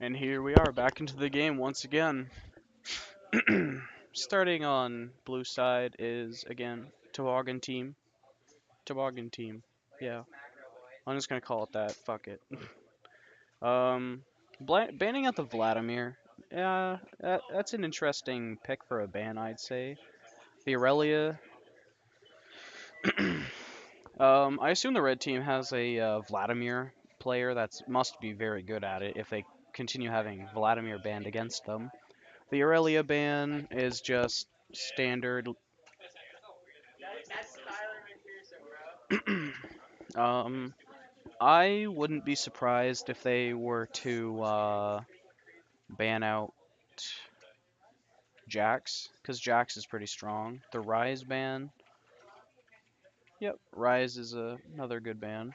And here we are back into the game once again. Starting on blue side is again Toboggan team. Toboggan team. Yeah, I'm just gonna call it that. Fuck it. Um, banning out the Vladimir. Yeah, that's an interesting pick for a ban, I'd say. The Aurelia. I assume the red team has a Vladimir player that must be very good at it if they continue having Vladimir banned against them. The Aurelia ban is just standard. um, I wouldn't be surprised if they were to ban out Jax, because Jax is pretty strong. The Rise ban, yep, Rise is another good ban.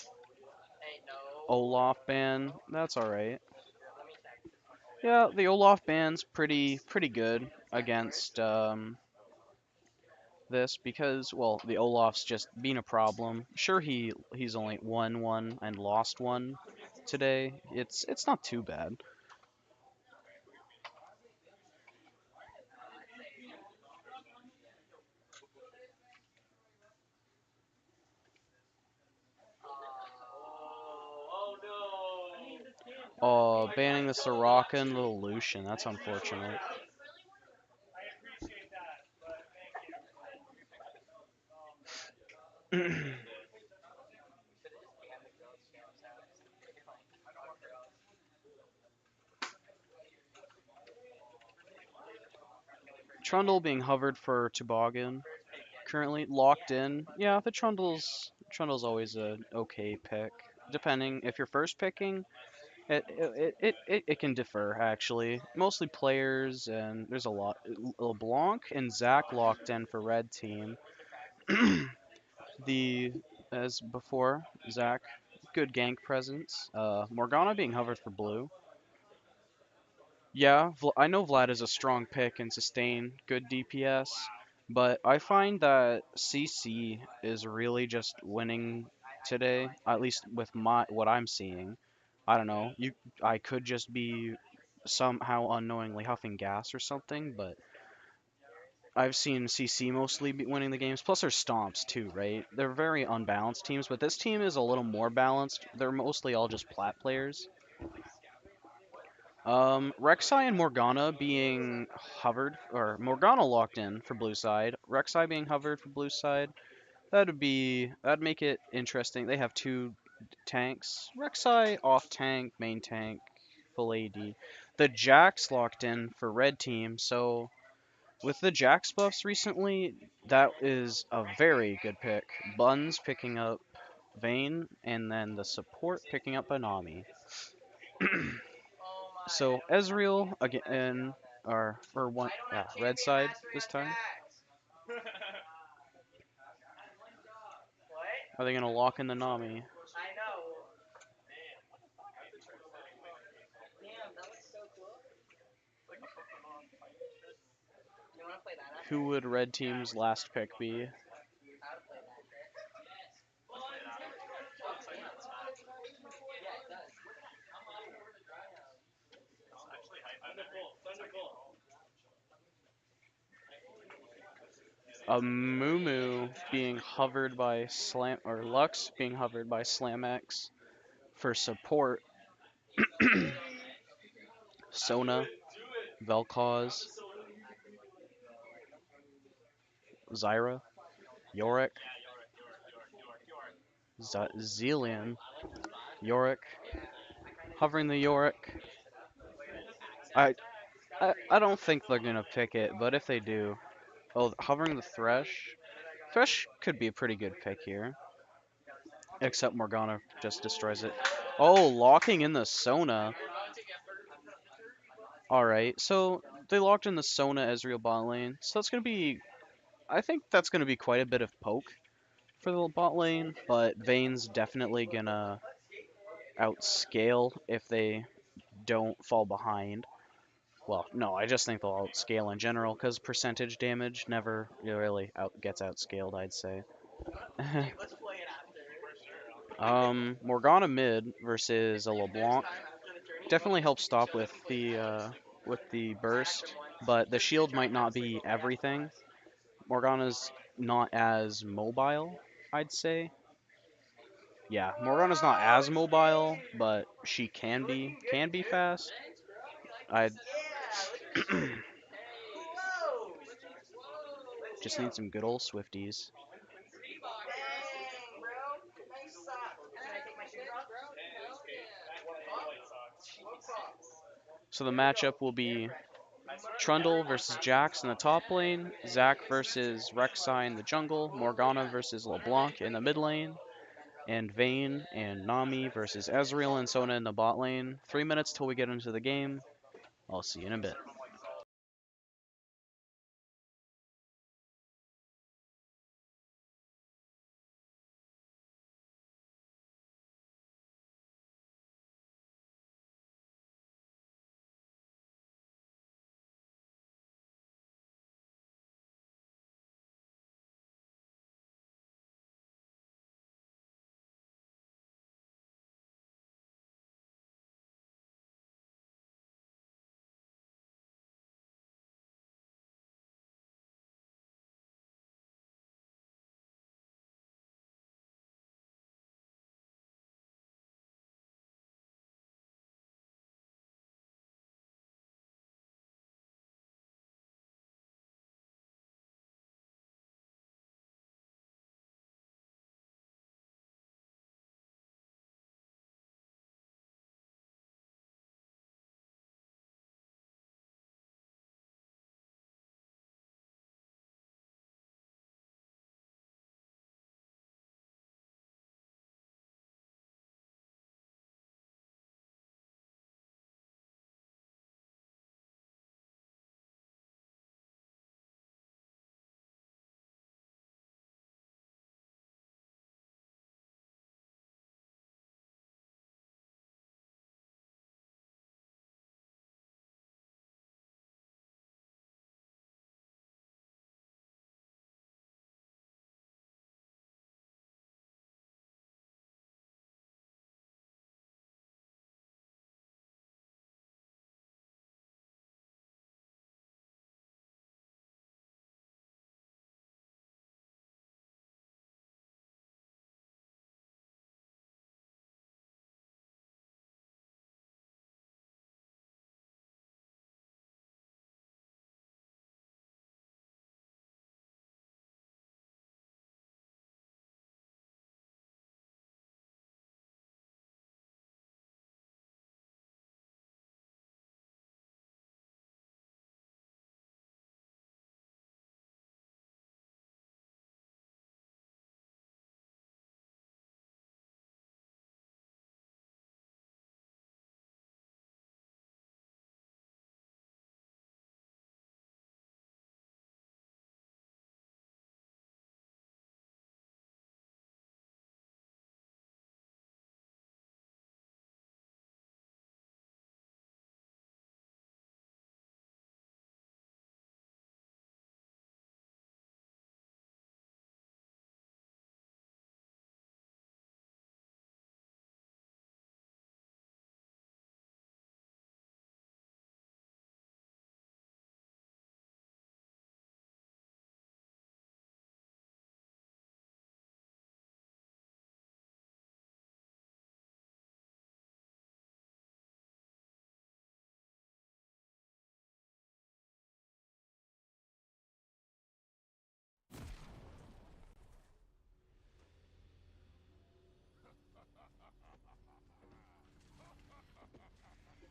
Olaf ban, that's alright. Yeah, the Olaf ban's pretty good against this because, well, the Olaf's just being a problem. Sure, he's only won one and lost one today. It's not too bad. Oh, banning the Soraka and the Lucian. That's unfortunate. Trundle being hovered for Toboggan. Currently locked in. Yeah, the Trundle's always a okay pick. Depending if you're first picking, it can differ actually. Mostly players and there's a lot. LeBlanc and Zach locked in for red team. the as before, Zach, good gank presence. Morgana being hovered for blue. Yeah, I know Vlad is a strong pick and sustain good DPS, but I find that CC is really just winning today, at least with my what I'm seeing. I don't know. I could just be somehow unknowingly huffing gas or something, but I've seen CC mostly be winning the games. Plus, their stomps too, right? They're very unbalanced teams, but this team is a little more balanced. They're mostly all just plat players. Rek'Sai and Morgana being hovered, or Morgana locked in for blue side. Rek'Sai being hovered for blue side. That'd make it interesting. They have two tanks. Rek'Sai off tank, main tank, full AD. The Jax locked in for red team. So with the Jax buffs recently, that is a very good pick. Buns picking up Vayne, and then the support picking up Anami. So Ezreal again, or for one, red side this time. Are they gonna lock in the Nami? Who would red team's last pick be? A Mumu being hovered by Slam, or Lux being hovered by Slam X for support. Sona, Vel'Koz, Zyra, Yorick, Zillion, Yorick, hovering the Yorick. I, I don't think they're gonna pick it, but if they do, oh, hovering the Thresh. Thresh could be a pretty good pick here, except Morgana just destroys it. Oh, locking in the Sona. All right, so they locked in the Sona Ezreal bot lane, so that's gonna be. I think that's gonna be quite a bit of poke for the bot lane, but Vayne's definitely gonna outscale if they don't fall behind. Well, no, I just think they'll outscale in general because percentage damage never really gets outscaled, I'd say. Morgana mid versus a LeBlanc. definitely helps stop with the burst, but the shield might not be everything. Morgana's not as mobile, I'd say. Yeah, Morgana's not as mobile, but she can be fast. I just need some good old Swifties. So the matchup will be Trundle versus Jax in the top lane, Zac versus Rek'Sai in the jungle, Morgana versus LeBlanc in the mid lane, and Vayne and Nami versus Ezreal and Sona in the bot lane. 3 minutes till we get into the game. I'll see you in a bit.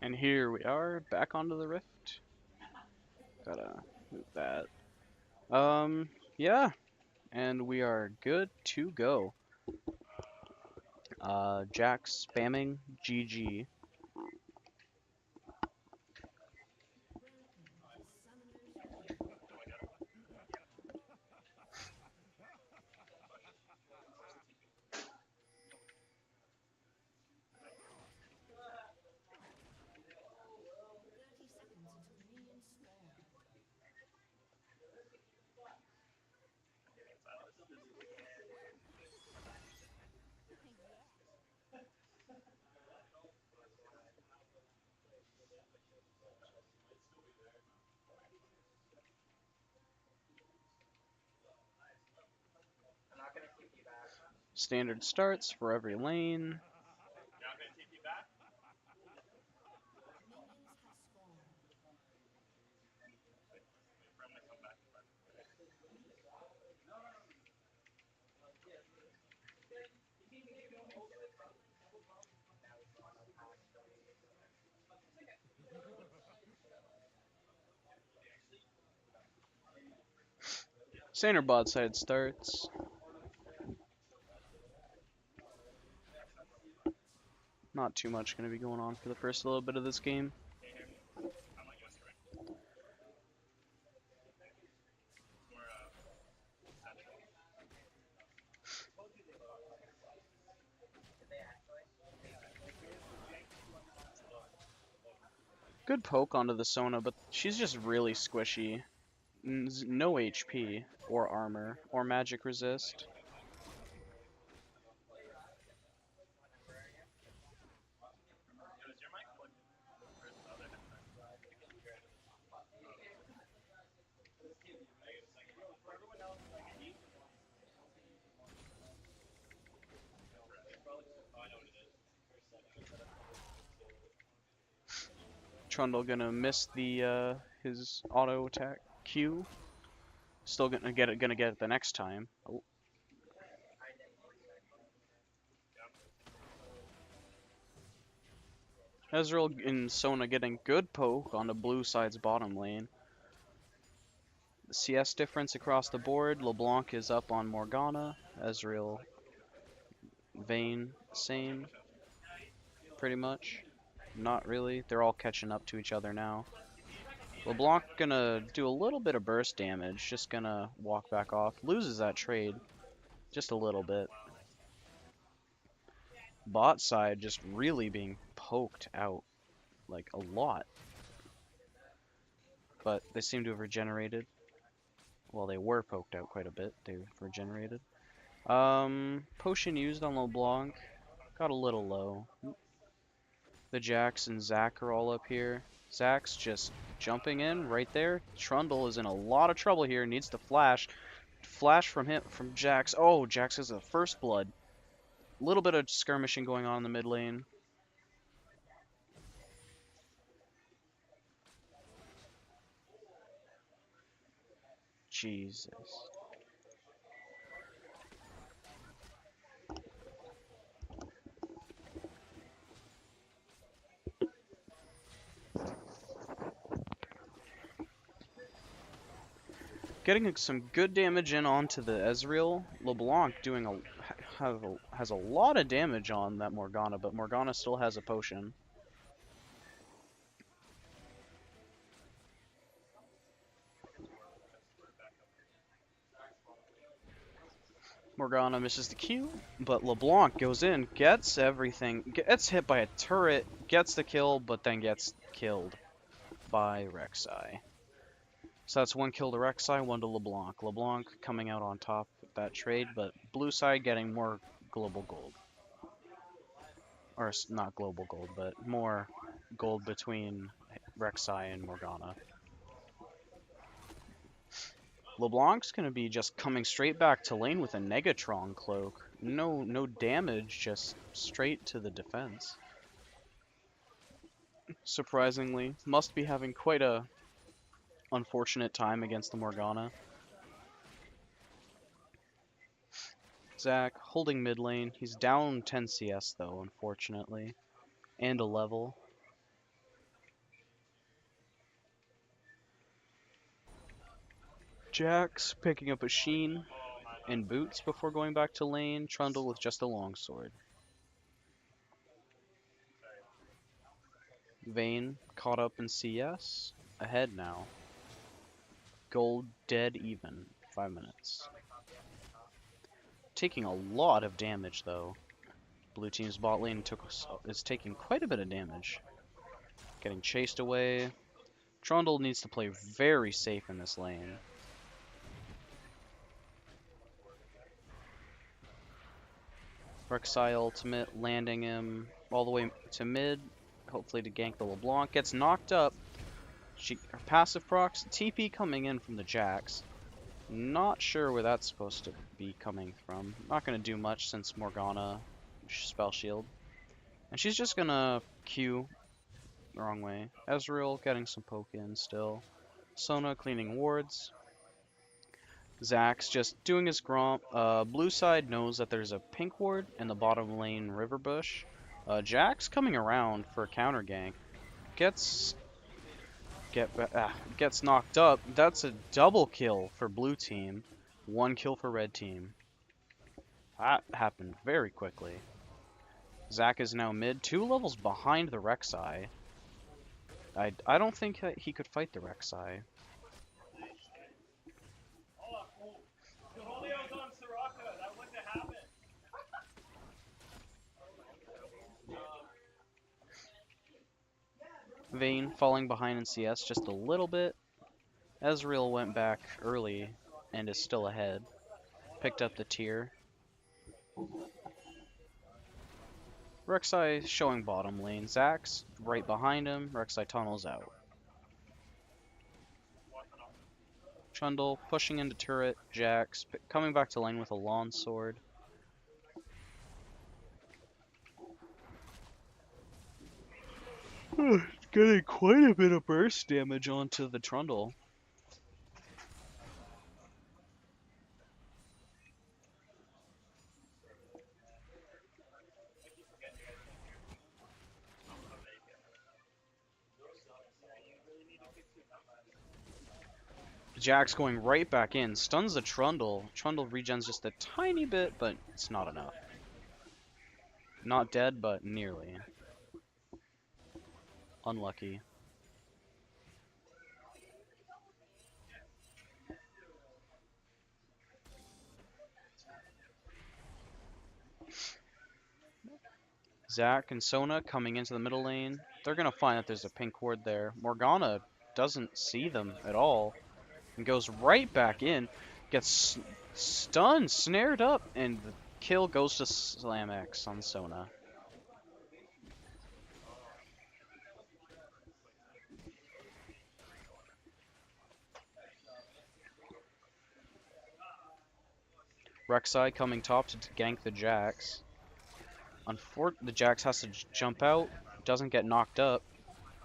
And here we are, back onto the Rift. Gotta move that. Yeah, and we are good to go. Jack spamming GG. Standard starts for every lane. Standard bot side starts. Not too much going to be going on for the first little bit of this game. Good poke onto the Sona, but she's just really squishy. No HP, or armor, or magic resist. Trundle gonna miss the his auto attack Q. Still gonna get it the next time. Oh. Ezreal and Sona getting good poke on the blue side's bottom lane. The CS difference across the board. LeBlanc is up on Morgana. Ezreal, Vayne, same. Pretty much. Not really. They're all catching up to each other now. LeBlanc gonna do a little bit of burst damage. Just gonna walk back off. Loses that trade. Just a little bit. Bot side just really being poked out. Like, a lot. But they seem to have regenerated. Well, they were poked out quite a bit. They've regenerated. Potion used on LeBlanc. Got a little low. The Jax and Zac are all up here. Zac's just jumping in right there. Trundle is in a lot of trouble here. Needs to flash. Flash from Jax. Oh, Jax has a first blood. A little bit of skirmishing going on in the mid lane. Jesus. Getting some good damage in onto the Ezreal. LeBlanc doing has a lot of damage on that Morgana, but Morgana still has a potion. Morgana misses the Q, but LeBlanc goes in, gets everything, gets hit by a turret, gets the kill, but then gets killed by Rek'Sai. So that's one kill to Rek'Sai, one to LeBlanc. LeBlanc coming out on top with that trade, but blue side getting more global gold. Or not global gold, but more gold between Rek'Sai and Morgana. LeBlanc's gonna be just coming straight back to lane with a Negatron cloak. No damage, just straight to the defense. Surprisingly, must be having quite a unfortunate time against the Morgana. Zac holding mid lane. He's down 10 CS though, unfortunately, and a level. Jax picking up a Sheen and boots before going back to lane. Trundle with just a longsword. Vayne caught up in CS. Ahead now. Gold dead even. 5 minutes. Taking a lot of damage though. Blue team's bot lane is taking quite a bit of damage. Getting chased away. Trundle needs to play very safe in this lane. Rek'Sai ultimate, landing him all the way to mid, hopefully to gank the LeBlanc. Gets knocked up. Her passive procs, TP coming in from the Jax. Not sure where that's supposed to be coming from. Not gonna do much since Morgana spell shield. And she's just gonna Q the wrong way. Ezreal getting some poke in still. Sona cleaning wards. Zack's just doing his Gromp. Blue side knows that there's a pink ward in the bottom lane river bush. Jack's coming around for a counter gank. Gets gets knocked up. That's a double kill for blue team. One kill for red team. That happened very quickly. Zack is now mid, 2 levels behind the Rek'Sai. I don't think that he could fight the Rek'Sai. Vayne falling behind in CS just a little bit. Ezreal went back early and is still ahead. Picked up the tier. Rek'Sai showing bottom lane. Zack's right behind him. Rek'Sai tunnels out. Trundle pushing into turret. Jax coming back to lane with a lawn sword. Getting quite a bit of burst damage onto the Trundle. Jax going right back in, stuns the Trundle. Trundle regens just a tiny bit, but it's not enough. Not dead, but nearly. Unlucky. Zack and Sona coming into the middle lane. They're going to find that there's a pink ward there. Morgana doesn't see them at all and goes right back in. Gets stunned, snared up, and the kill goes to Slam X on Sona. Rek'Sai coming top to gank the Jax. The Jax has to jump out, doesn't get knocked up,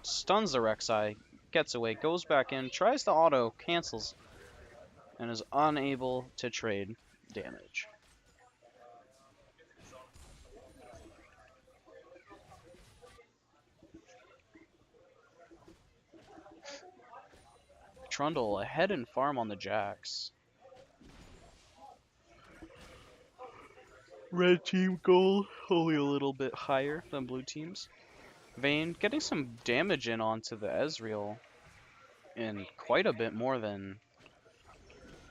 stuns the Rek'Sai, gets away, goes back in, tries to auto, cancels, and is unable to trade damage. Trundle ahead in farm on the Jax. Red team gold only a little bit higher than blue team's. Vayne getting some damage in onto the Ezreal, and quite a bit more than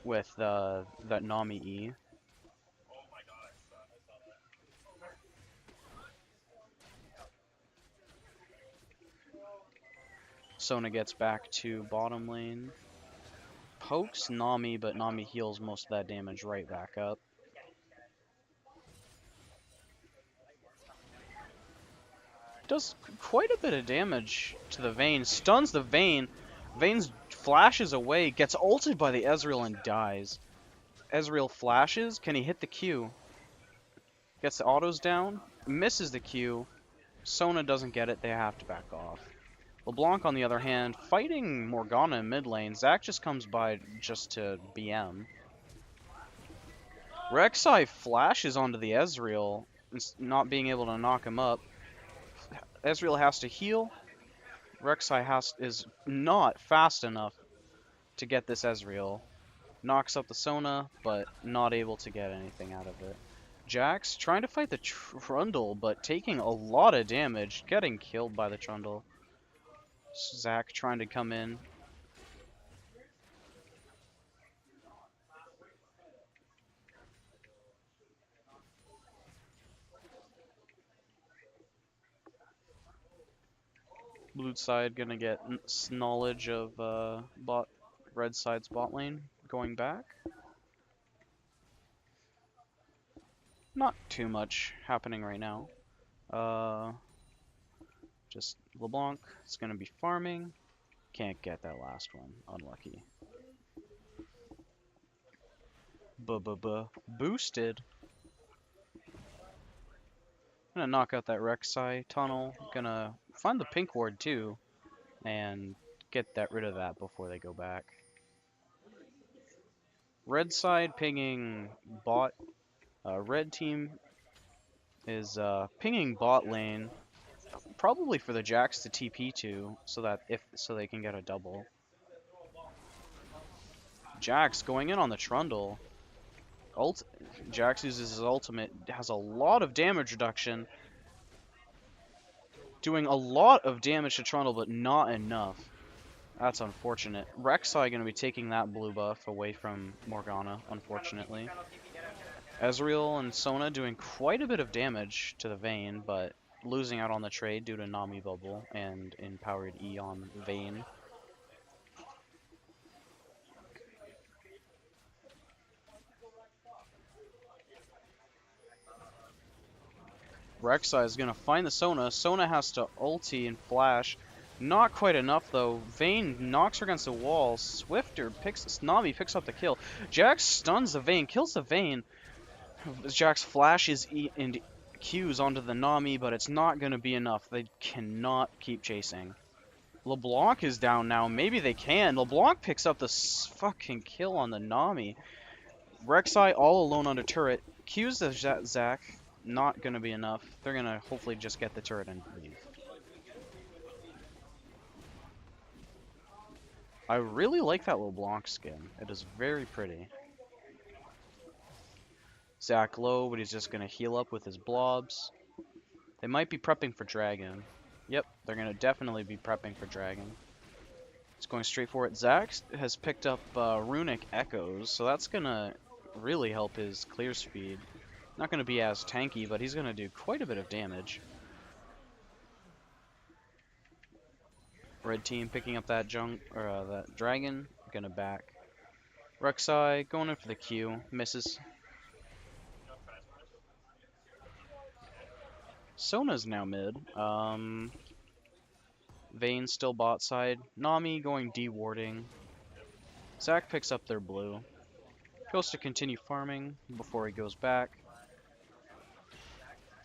with that Nami E. Sona gets back to bottom lane. Pokes Nami, but Nami heals most of that damage right back up. Does quite a bit of damage to the Vayne. Stuns the Vayne. Vayne flashes away, gets ulted by the Ezreal and dies. Ezreal flashes. Can he hit the Q? Gets the autos down. Misses the Q. Sona doesn't get it. They have to back off. LeBlanc, on the other hand, fighting Morgana in mid lane. Zack just comes by just to BM. Rek'Sai flashes onto the Ezreal, not being able to knock him up. Ezreal has to heal. Rek'Sai is not fast enough to get this Ezreal. Knocks up the Sona, but not able to get anything out of it. Jax trying to fight the Trundle, but taking a lot of damage, getting killed by the Trundle. Zack trying to come in. Blue side gonna get knowledge of red side's bot lane going back. Not too much happening right now. Just LeBlanc is gonna be farming. Can't get that last one. Unlucky. boosted. Gonna knock out that Rek'Sai tunnel. Gonna find the pink ward too, and get rid of that before they go back. Red side pinging bot. Red team is pinging bot lane, probably for the Jax to TP to, so they can get a double. Jax going in on the Trundle. Jax uses his ultimate, has a lot of damage reduction, doing a lot of damage to Trundle, but not enough. That's unfortunate. Rek'Sai going to be taking that blue buff away from Morgana, unfortunately. Ezreal and Sona doing quite a bit of damage to the Vayne, but losing out on the trade due to Nami Bubble and Empowered E on Vayne. Rek'Sai is going to find the Sona. Sona has to ulti and flash. Not quite enough, though. Vayne knocks her against the wall. Nami picks up the kill. Jax stuns the Vayne, kills the Vayne. Jax flashes and Qs onto the Nami, but it's not going to be enough. They cannot keep chasing. LeBlanc is down now. Maybe they can. LeBlanc picks up the fucking kill on the Nami. Rek'Sai all alone on the turret. Qs the Zac. Not going to be enough. They're going to hopefully just get the turret and leave. I really like that LeBlanc skin. It is very pretty. Zac low, but he's just going to heal up with his blobs. They might be prepping for Dragon. Yep, they're going to definitely be prepping for Dragon. It's going straight for it. Zac has picked up Runic Echoes, so that's going to really help his clear speed. Not going to be as tanky, but he's going to do quite a bit of damage. Red team picking up that that dragon. Gonna back. Rek'Sai going in for the Q. Misses. Sona's now mid. Vayne still bot side. Nami going D-warding. Zac picks up their blue. Goes to continue farming before he goes back.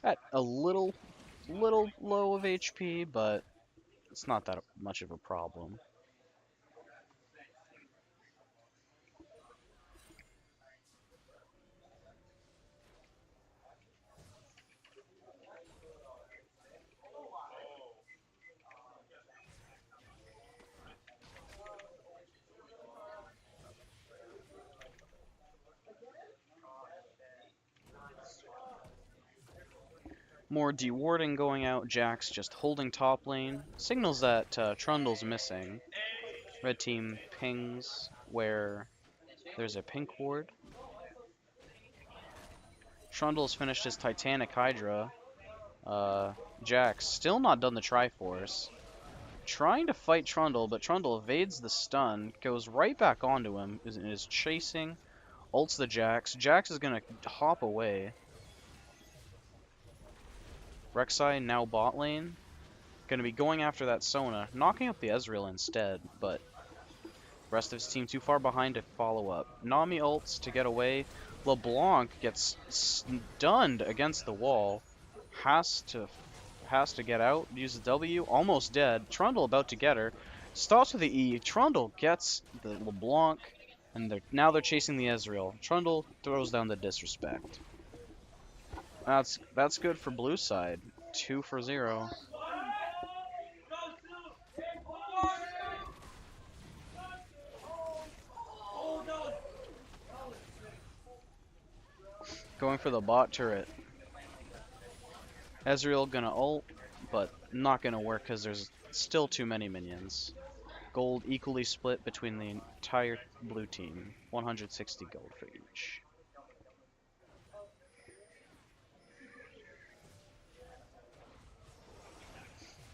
At a little low of HP, but it's not that much of a problem. More dewarding going out. Jax just holding top lane. Signals that Trundle's missing. Red team pings where there's a pink ward. Trundle's finished his Titanic Hydra. Jax still not done the Triforce. Trying to fight Trundle, but Trundle evades the stun, goes right back onto him, is chasing, ults the Jax. Jax is going to hop away. Rek'Sai now bot lane. Going to be going after that Sona, knocking up the Ezreal instead, but rest of his team too far behind to follow up. Nami ults to get away. LeBlanc gets stunned against the wall. Has to get out. Uses W. Almost dead. Trundle about to get her. Stops with the E. Trundle gets the LeBlanc, and now they're chasing the Ezreal. Trundle throws down the disrespect. That's good for blue side. 2 for 0. Going for the bot turret. Ezreal gonna ult, but not gonna work because there's still too many minions. Gold equally split between the entire blue team. 160 gold for each.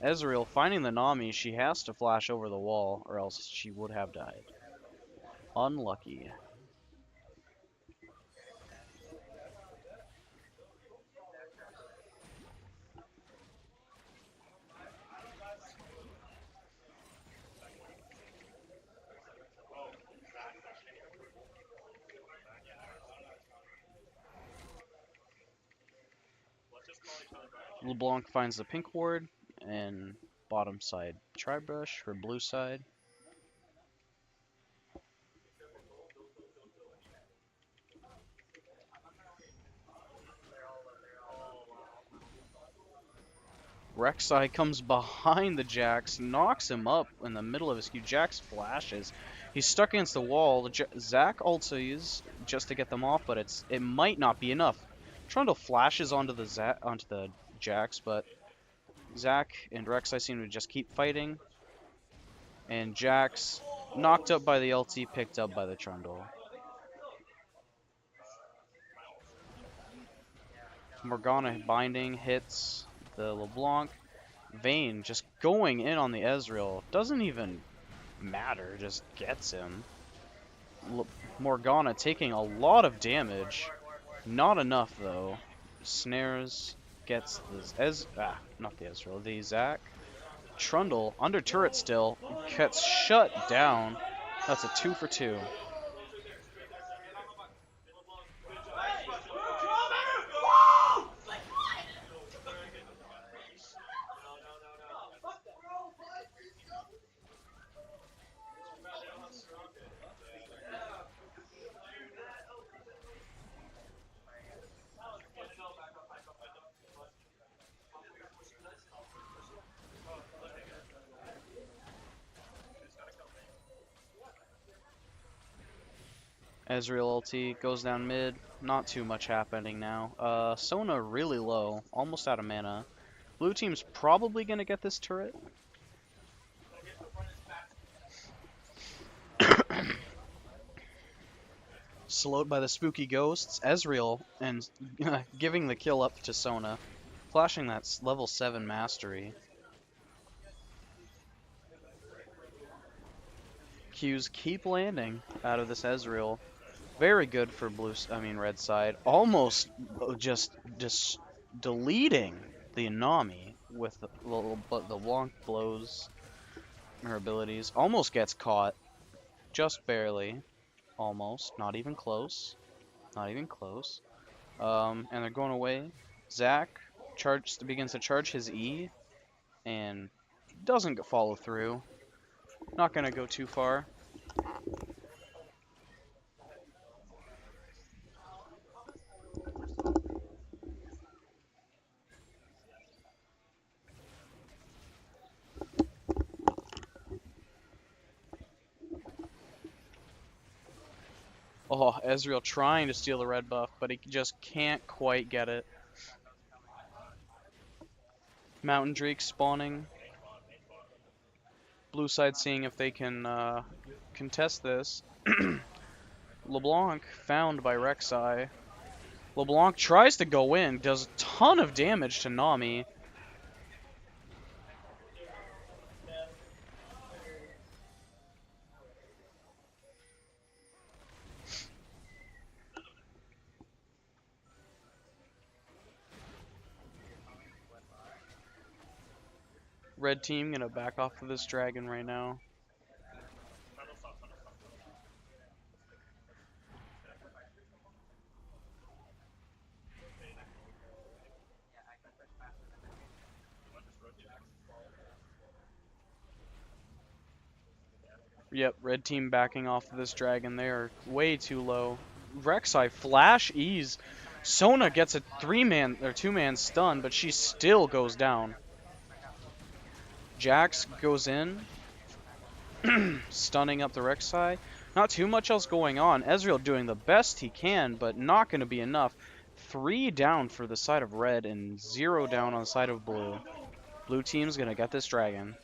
Ezreal finding the Nami, she has to flash over the wall or else she would have died. Unlucky. LeBlanc finds the pink ward, and bottom side tri-brush for blue side. Rek'Sai comes behind the Jax, knocks him up in the middle of his queue. Jax flashes. He's stuck against the wall. Zac ultis just to get them off, but it might not be enough. Trundle flashes onto the Jax, but Zac and Rek'Sai seem to just keep fighting. And Jax knocked up by the ulti, picked up by the Trundle. Morgana binding hits the LeBlanc. Vayne just going in on the Ezreal. Doesn't even matter, just gets him. Morgana taking a lot of damage. Not enough, though. Snares gets not the Ezreal, the Zac. Trundle, under turret still, gets shut down. That's a 2 for 2. Ezreal ulti goes down mid. Not too much happening now. Sona really low, almost out of mana. Blue team's probably gonna get this turret. Slowed by the spooky ghosts, Ezreal, and giving the kill up to Sona, flashing that level 7 mastery. Qs keep landing out of this Ezreal. Very good for red side. Almost just deleting the Nami with the long blows. Her abilities. Almost gets caught. Just barely. Almost. Not even close. Not even close. And they're going away. Zac begins to charge his E. And doesn't follow through. Not going to go too far. Oh, Ezreal trying to steal the red buff, but he just can't quite get it. Mountain Drake spawning. Blue side seeing if they can contest this. LeBlanc found by Rek'Sai. LeBlanc tries to go in, does a ton of damage to Nami. Red team gonna back off of this dragon right now. Yep, red team backing off of this dragon. They are way too low. Rek'Sai flash ease. Sona gets a 3-man or 2-man stun, but she still goes down. Jax goes in, stunning up the Rek'Sai. Not too much else going on. Ezreal doing the best he can, but not going to be enough. 3 down for the side of red and 0 down on the side of blue. Blue team's going to get this dragon.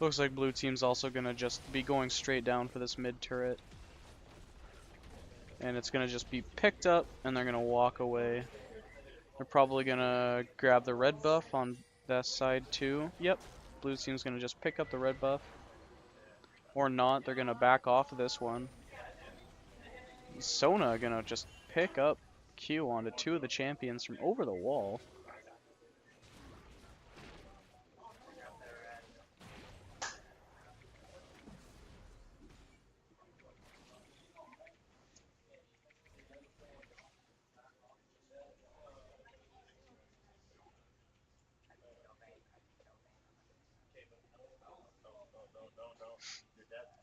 Looks like blue team's also going to just be going straight down for this mid turret. And it's going to just be picked up, and they're going to walk away. They're probably going to grab the red buff on that side too. Yep. Blue team's gonna just pick up the red buff. Or not, they're gonna back off of this one. Sona gonna just pick up Q onto two of the champions from over the wall.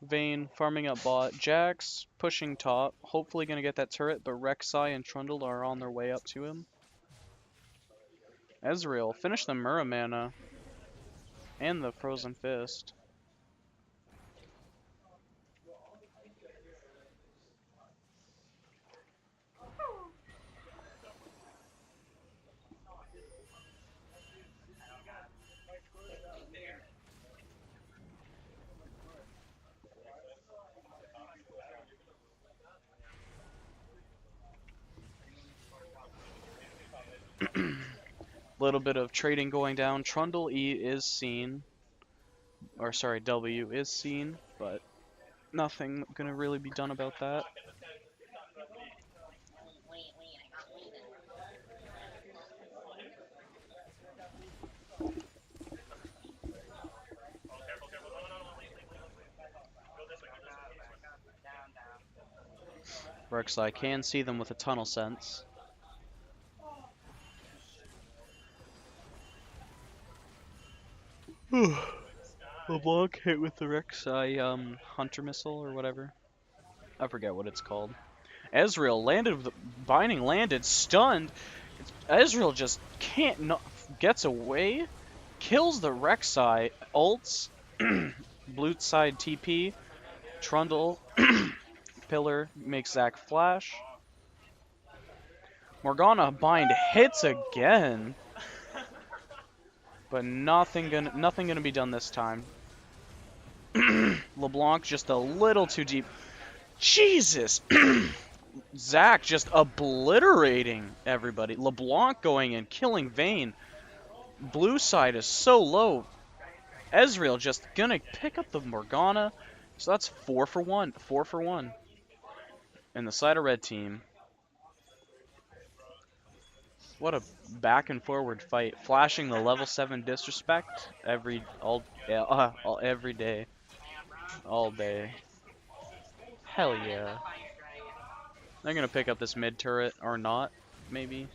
Vayne farming up bot. Jax pushing top. Hopefully gonna get that turret, but Rek'Sai and Trundle are on their way up to him. Ezreal, finish the Mura mana. And the Frozen Fist. Little bit of trading going down. Trundle E is seen. Or sorry, W is seen, but nothing gonna really be done about that. Rek'Sai can see them with a tunnel sense. LeBlanc hit with the Rek'Sai Hunter Missile or whatever. I forget what it's called. Ezreal landed with the Binding landed, stunned. Ezreal just can't not gets away, kills the Rek'Sai, ults, blue side TP, Trundle, Pillar makes Zac flash. Morgana bind hits again, but nothing gonna be done this time. LeBlanc just a little too deep. Jesus! Zac just obliterating everybody. LeBlanc going and killing Vayne. Blue side is so low. Ezreal just gonna pick up the Morgana. So that's 4 for 1. 4 for 1. And the side of red team. What a back and forward fight. Flashing the level 7 disrespect every day. All day. Hell yeah. They're gonna pick up this mid turret or not, maybe.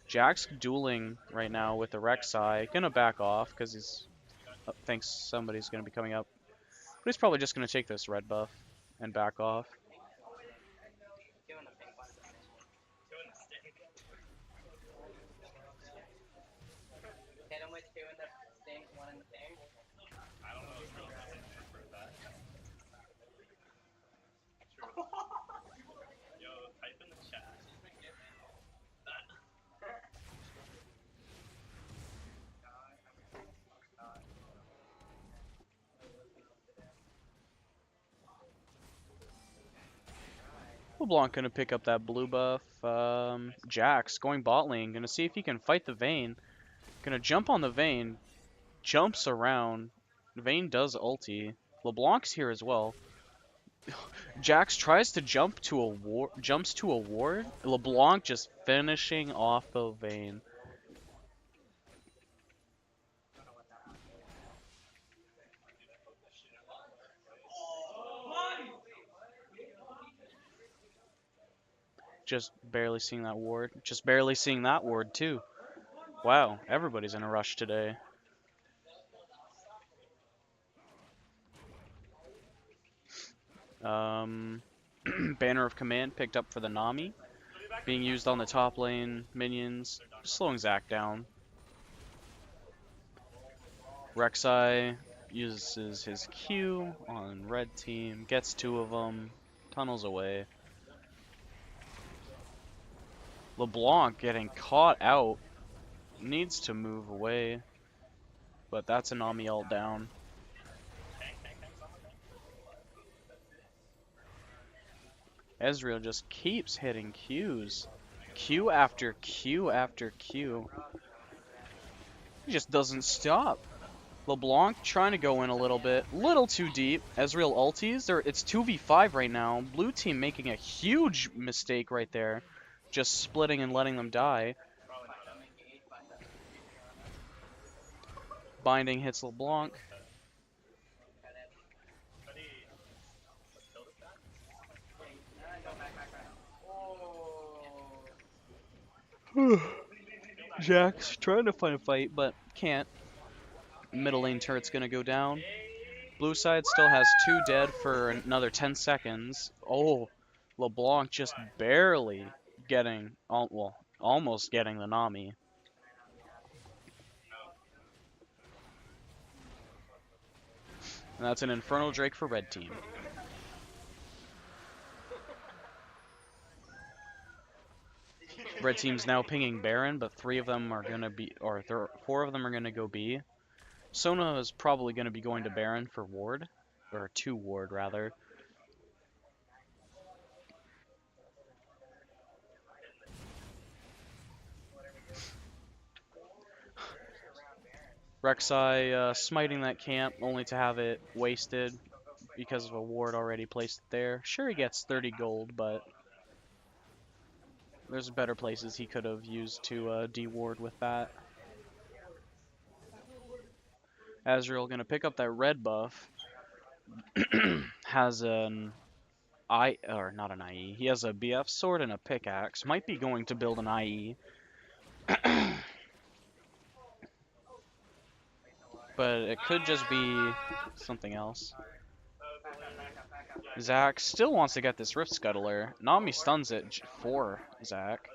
Jack's dueling right now with the Rek'Sai. Gonna back off because he's thinks somebody's gonna be coming up. But he's probably just gonna take this red buff and back off. LeBlanc gonna pick up that blue buff. Jax going bot lane. Gonna see if he can fight the Vayne. Gonna jump on the Vayne. Jumps around. Vayne does ulti. LeBlanc's here as well. Jax tries to jump to a jumps to a ward. LeBlanc just finishing off the Vayne. Just barely seeing that ward. Just barely seeing that ward too. Wow, everybody's in a rush today. Banner of Command picked up for the Nami. Being used on the top lane, minions, slowing Zac down. Rek'Sai uses his Q on red team, gets 2 of them, tunnels away. LeBlanc getting caught out, needs to move away, but that's a Nami ult down. Ezreal just keeps hitting Qs. Q after Q after Q. He just doesn't stop. LeBlanc trying to go in a little too deep. Ezreal ulties. It's 2v5 right now. Blue team making a huge mistake right there. Just splitting and letting them die. Binding hits LeBlanc. Jack's trying to find a fight, but can't. Middle lane turret's gonna go down. Blue side still has 2 dead for another 10 seconds. Oh, LeBlanc just barely getting, well, almost getting the Nami. And that's an Infernal Drake for red team. Red team's now pinging Baron, but 3 of them are gonna be, or 4 of them are gonna go B. Sona is probably gonna be going to Baron for ward, or 2 ward rather. Rek'Sai smiting that camp, only to have it wasted because of a ward already placed there. Sure, he gets 30 gold, but there's better places he could have used to de-ward with that. Azrael gonna pick up that red buff. Has an not an IE. He has a BF sword and a pickaxe. Might be going to build an IE. But it could just be something else. Zac still wants to get this Rift Scuttler. Nami stuns it for Zac.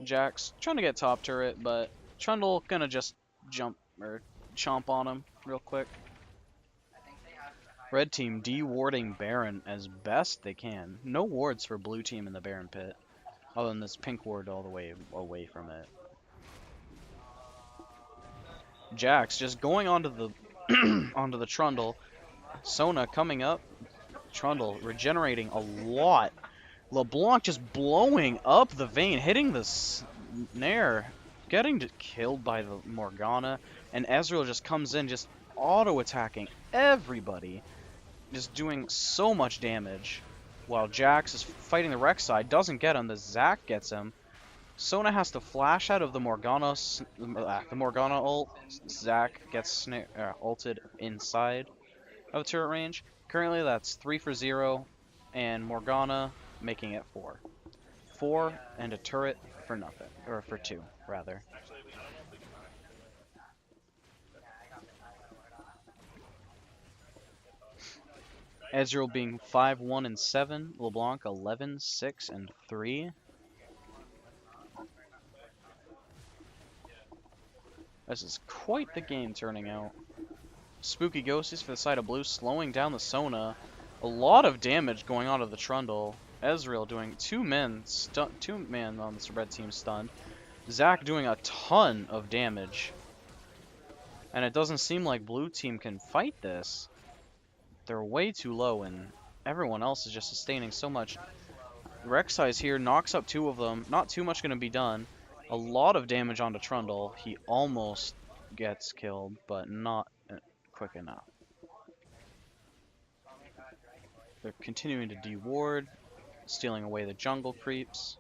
Jack's trying to get top turret, but Trundle gonna just jump or chomp on him real quick. Red team de-warding Baron as best they can. No wards for blue team in the Baron pit, other than this pink ward all the way away from it. Jax just going onto the onto the Trundle. Sona coming up. Trundle regenerating a lot. LeBlanc just blowing up the vein, hitting the snare, getting killed by the Morgana, and Ezreal just comes in, just auto-attacking everybody, just doing so much damage, while Jax is fighting the Rek'Sai, doesn't get him, the Zac gets him. Sona has to flash out of the Morgana ult. Zac gets ulted inside of turret range. Currently that's 3 for 0, and Morgana making it 4. 4 and a turret for nothing, or for 2 rather. Ezreal being 5-1 and 7, LeBlanc 11, 6 and 3. This is quite the game turning out. Spooky Ghosties for the side of blue, slowing down the Sona. A lot of damage going on to the Trundle. Ezreal doing 2 men on this red team stunned. Zac doing a ton of damage. And it doesn't seem like blue team can fight this. They're way too low and everyone else is just sustaining so much. Rek'Sai's here, knocks up 2 of them. Not too much going to be done. A lot of damage onto Trundle. He almost gets killed, but not quick enough. They're continuing to de-ward, stealing away the jungle creeps.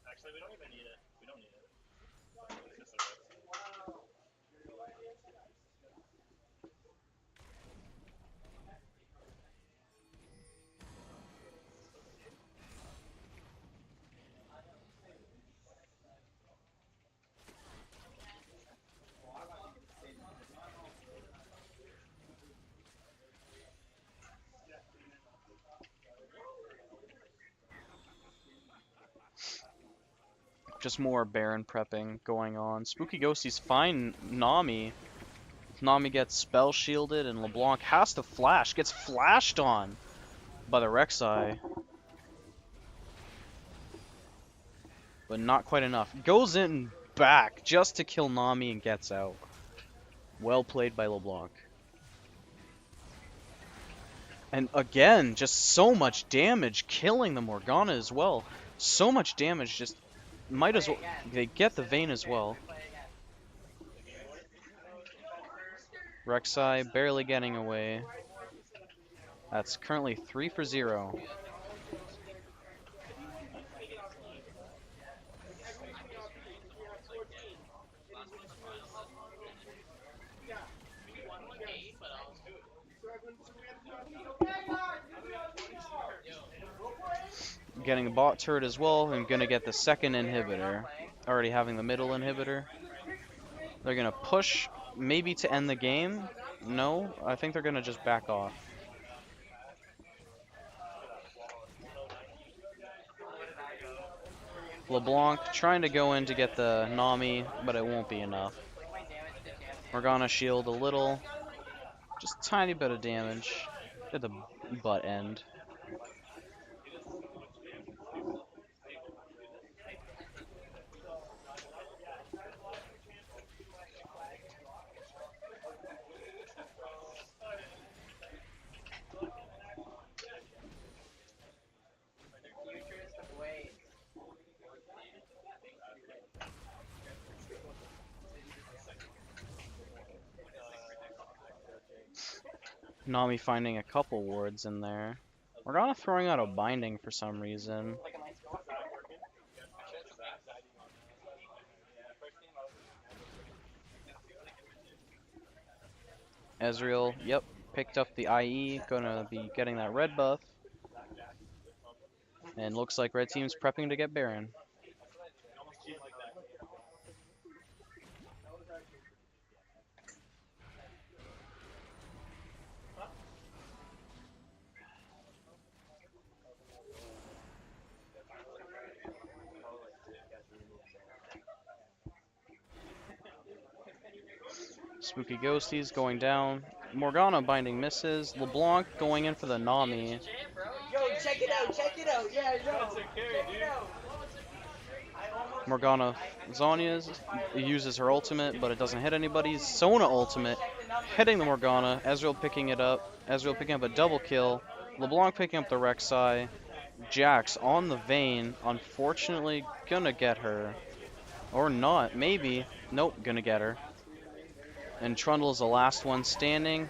Actually, we don't even need it. We don't need it. Just more Baron prepping going on. Spooky Ghosties find Nami. Nami gets spell shielded and LeBlanc has to flash. Gets flashed on by the Rek'Sai. But not quite enough. Goes in back just to kill Nami and gets out. Well played by LeBlanc. And again, just so much damage, killing the Morgana as well. So much damage, just might as well. They get the Vayne as well. Rek'Sai barely getting away. That's currently 3 for 0. Getting a bot turret as well, and gonna get the second inhibitor. Already having the middle inhibitor. They're gonna push, maybe to end the game. No, I think they're gonna just back off. LeBlanc trying to go in to get the Nami, but it won't be enough. Morgana shield a little, just tiny bit of damage at the butt end. Nami finding a couple wards in there. Morgana throwing out a binding for some reason. Ezreal, yep, picked up the IE, gonna be getting that red buff. And looks like red team's prepping to get Baron. Spooky Ghosties going down. Morgana binding misses. LeBlanc going in for the Nami. Yo, check it out, check it out. Yeah, yo, check it out. Morgana Zhonya's uses her ultimate, but it doesn't hit anybody. Sona ultimate hitting the Morgana. Ezreal picking it up. Ezreal picking up a double kill. LeBlanc picking up the Rek'Sai. Jax on the Vayne. Unfortunately, gonna get her. Or not, maybe. Nope, gonna get her. And Trundle's the last one standing.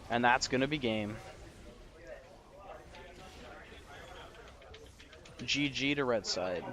And that's gonna be game. GG to red side.